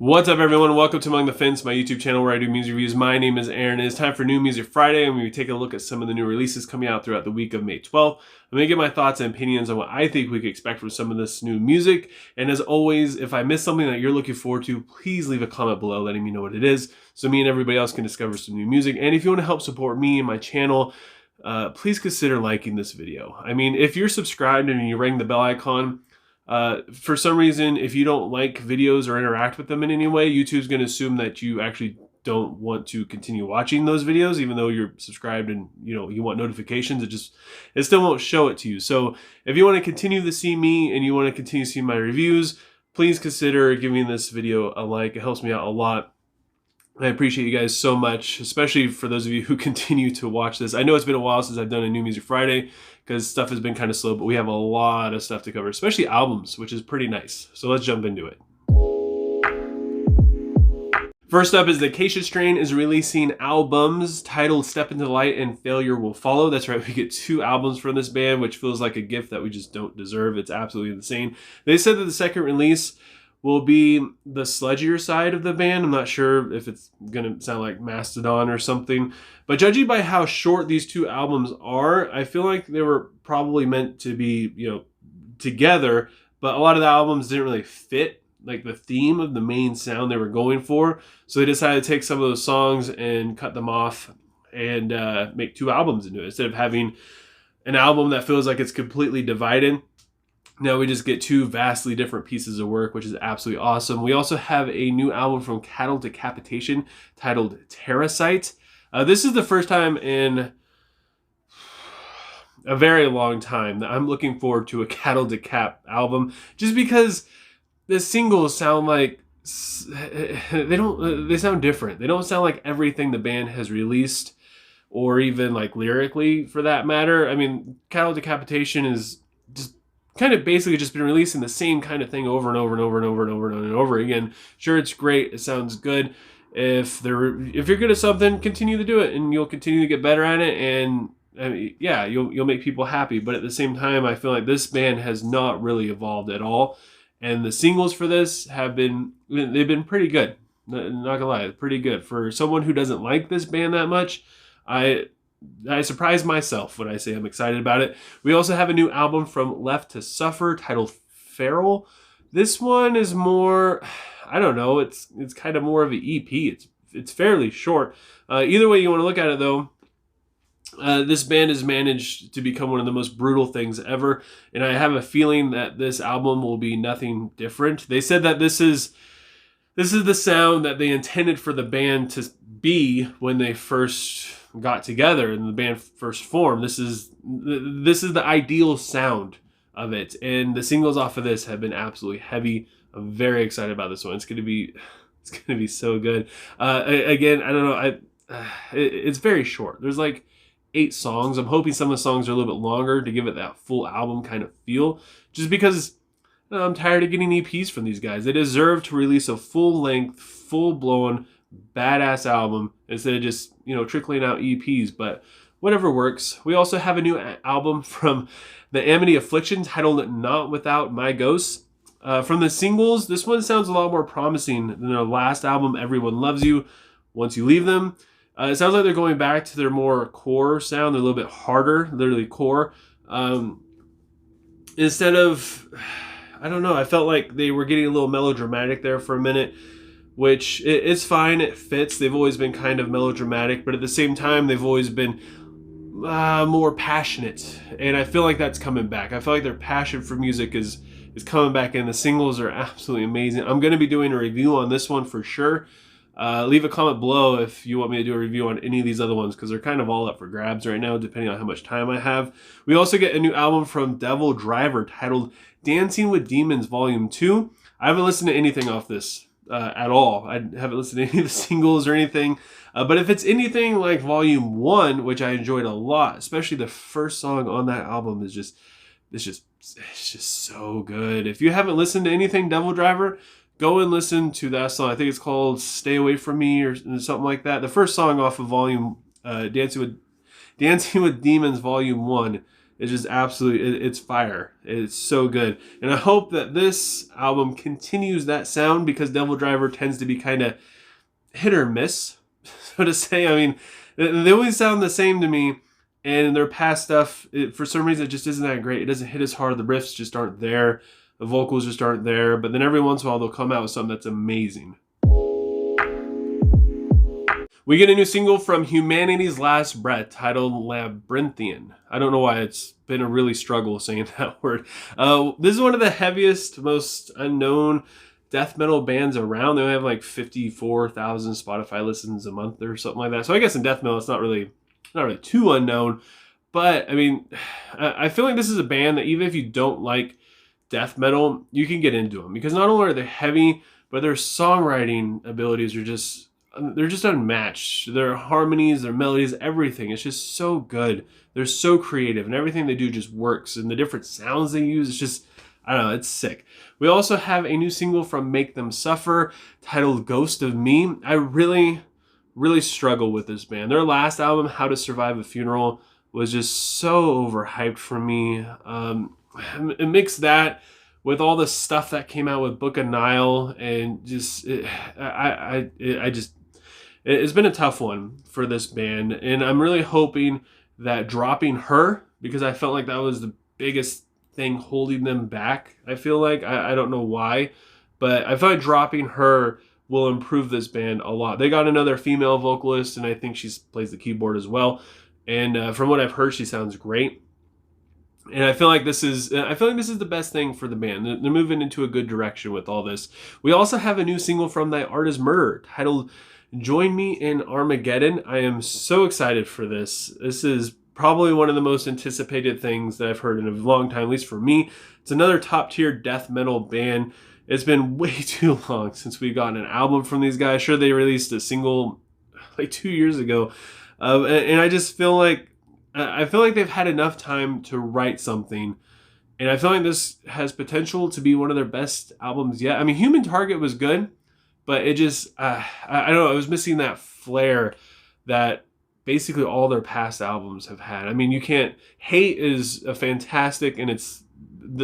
What's up, everyone? Welcome to Among the Fence, my YouTube channel where I do music reviews. My name is Aaron. It is time for New Music Friday, and we take a look at some of the new releases coming out throughout the week of May 12th. I'm going to give my thoughts and opinions on what I think we could expect from some of this new music. And as always, if I miss something that you're looking forward to, please leave a comment below letting me know what it is so me and everybody else can discover some new music. And if you want to help support me and my channel, please consider liking this video. I mean, if you're subscribed and you ring the bell icon, for some reason, if you don't like videos or interact with them in any way, YouTube's going to assume that you actually don't want to continue watching those videos, even though you're subscribed and you want notifications. It still won't show it to you. So if you want to continue to see me and you want to continue to see my reviews, please consider giving this video a like. It helps me out a lot. I appreciate you guys so much, especially for those of you who continue to watch this. I know it's been a while since I've done a New Music Friday because stuff has been kind of slow, but we have a lot of stuff to cover, especially albums, which is pretty nice. So let's jump into it. First up is the Acacia strain is releasing albums titled Step Into the Light and Failure Will Follow. That's right, we get 2 albums from this band, which feels like a gift that we just don't deserve. It's absolutely insane. They said that the second release will be the sludgier side of the band. I'm not sure if it's going to sound like Mastodon or something. But judging by how short these 2 albums are, I feel like they were probably meant to be, together. But a lot of the albums didn't really fit like the theme of the main sound they were going for. So they decided to take some of those songs and cut them off and make 2 albums into it. Instead of having an album that feels like it's completely divided, now we just get 2 vastly different pieces of work, which is absolutely awesome. We also have a new album from Decapitation titled Terrasite. This is the first time in a very long time that I'm looking forward to a Decap album, just because the singles sound like they sound different. They don't sound like everything the band has released, or even like lyrically for that matter. I mean, Decapitation is just kind of basically just been releasing the same kind of thing over and over and over and over and over and over again. Sure, it's great. It sounds good. If you're good at something, continue to do it, and you'll continue to get better at it. And I mean, yeah, you'll make people happy. But at the same time, I feel like this band has not really evolved at all. And the singles for this they've been pretty good. Not gonna lie, pretty good for someone who doesn't like this band that much. I surprise myself when I say I'm excited about it. We also have a new album from Left to Suffer titled Feral. This one is more, I don't know, it's kind of more of an EP. It's fairly short. Either way you want to look at it though, this band has managed to become one of the most brutal things ever, and I have a feeling that this album will be nothing different. They said that this is the sound that they intended for the band to be when they first got together and the band first formed. This is the ideal sound of it, and the singles off of this have been absolutely heavy. I'm very excited about this one. It's gonna be so good. Again, I don't know. It's very short. There's like 8 songs. I'm hoping some of the songs are a little bit longer to give it that full album kind of feel. Just because I'm tired of getting EPs from these guys. They deserve to release a full-length, full-blown, badass album instead of just trickling out EPs, but whatever works. We also have a new album from the Amity Affliction titled Not Without My Ghosts. From the singles, this one sounds a lot more promising than their last album, Everyone Loves You Once You Leave Them. It sounds like they're going back to their more core sound. They're a little bit harder, literally core. Instead of, I don't know, I felt like they were getting a little melodramatic there for a minute, which it's fine, it fits. They've always been kind of melodramatic, but at the same time, they've always been more passionate, and I feel like that's coming back. I feel like their passion for music is coming back, and the singles are absolutely amazing. I'm going to be doing a review on this one for sure. Leave a comment below if you want me to do a review on any of these other ones, because they're kind of all up for grabs right now, depending on how much time I have. We also get a new album from DevilDriver titled Dancing with Demons Volume 2. I haven't listened to anything off this at all. I haven't listened to any of the singles or anything. But if it's anything like Volume 1, which I enjoyed a lot, especially the first song on that album is it's just so good. If you haven't listened to anything DevilDriver, go and listen to that song. I think it's called Stay Away From Me or something like that. The first song off of Volume Dancing with Demons Volume 1 It's just absolutely, it's fire. It's so good. And I hope that this album continues that sound, because DevilDriver tends to be kind of hit or miss, so to say. I mean, they always sound the same to me, and their past stuff, for some reason, it just isn't that great. It doesn't hit as hard. The riffs just aren't there. The vocals just aren't there. But then every once in a while, they'll come out with something that's amazing. We get a new single from Humanity's Last Breath titled Labrynthian. I don't know why it's been a really struggle saying that word. This is one of the heaviest, most unknown death metal bands around. They only have like 54,000 Spotify listens a month or something like that. So I guess in death metal, it's not really too unknown. But I mean, I feel like this is a band that even if you don't like death metal, you can get into them, because not only are they heavy, but their songwriting abilities are just, they're just unmatched. Their harmonies, their melodies, everything. It's just so good. They're so creative, and everything they do just works. And the different sounds they use, it's just, I don't know, it's sick. We also have a new single from Make Them Suffer titled Ghost of Me. I really struggle with this band. Their last album, How to Survive a Funeral, was just so overhyped for me. It mixed that with all the stuff that came out with Book of Nile, and just it's been a tough one for this band, and I'm really hoping that dropping her, because I felt like that was the biggest thing holding them back. I feel like I don't know why, but I feel like dropping her will improve this band a lot. They got another female vocalist, and I think she plays the keyboard as well. And from what I've heard, she sounds great. And I feel like this is the best thing for the band. They're moving into a good direction with all this. We also have a new single from Thy Art Is Murder titled Join Me in Armageddon. I am so excited for this. This is probably one of the most anticipated things that I've heard in a long time, at least for me. It's another top tier death metal band. It's been way too long since we've gotten an album from these guys. Sure, they released a single like 2 years ago. And I just feel like they've had enough time to write something. And I feel like this has potential to be one of their best albums yet. I mean, Human Target was good, but it just, I don't know, it was missing that flair that basically all their past albums have had. I mean, you can't, Hate is a fantastic, and it's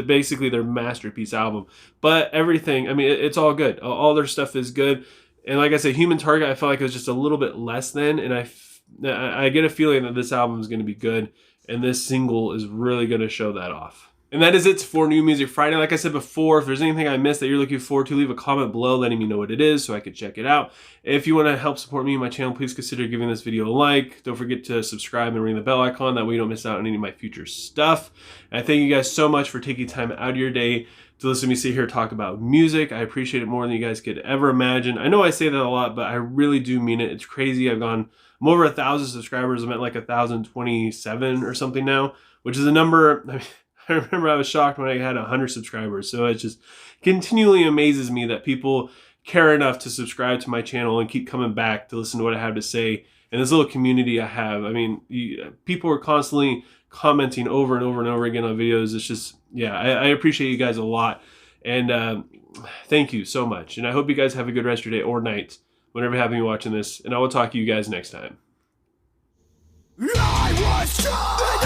basically their masterpiece album. But everything, I mean, it's all good. All their stuff is good. And like I said, Human Target, I felt like it was just a little bit less than, and I get a feeling that this album is going to be good, and this single is really going to show that off. And that is it for New Music Friday. Like I said before, if there's anything I missed that you're looking forward to, leave a comment below letting me know what it is so I can check it out. If you want to help support me and my channel, please consider giving this video a like. Don't forget to subscribe and ring the bell icon. That way you don't miss out on any of my future stuff. And I thank you guys so much for taking time out of your day to listen to me sit here talk about music. I appreciate it more than you guys could ever imagine. I know I say that a lot, but I really do mean it. It's crazy. I'm over 1,000 subscribers. I'm at like 1,027 or something now, which is a number. I mean, I remember I was shocked when I had 100 subscribers. So it just continually amazes me that people care enough to subscribe to my channel and keep coming back to listen to what I have to say. And this little community I have, I mean, people are constantly commenting over and over and over again on videos. It's just, yeah, I appreciate you guys a lot. And thank you so much. And I hope you guys have a good rest of your day or night, whenever you happen to be watching this. And I will talk to you guys next time. I was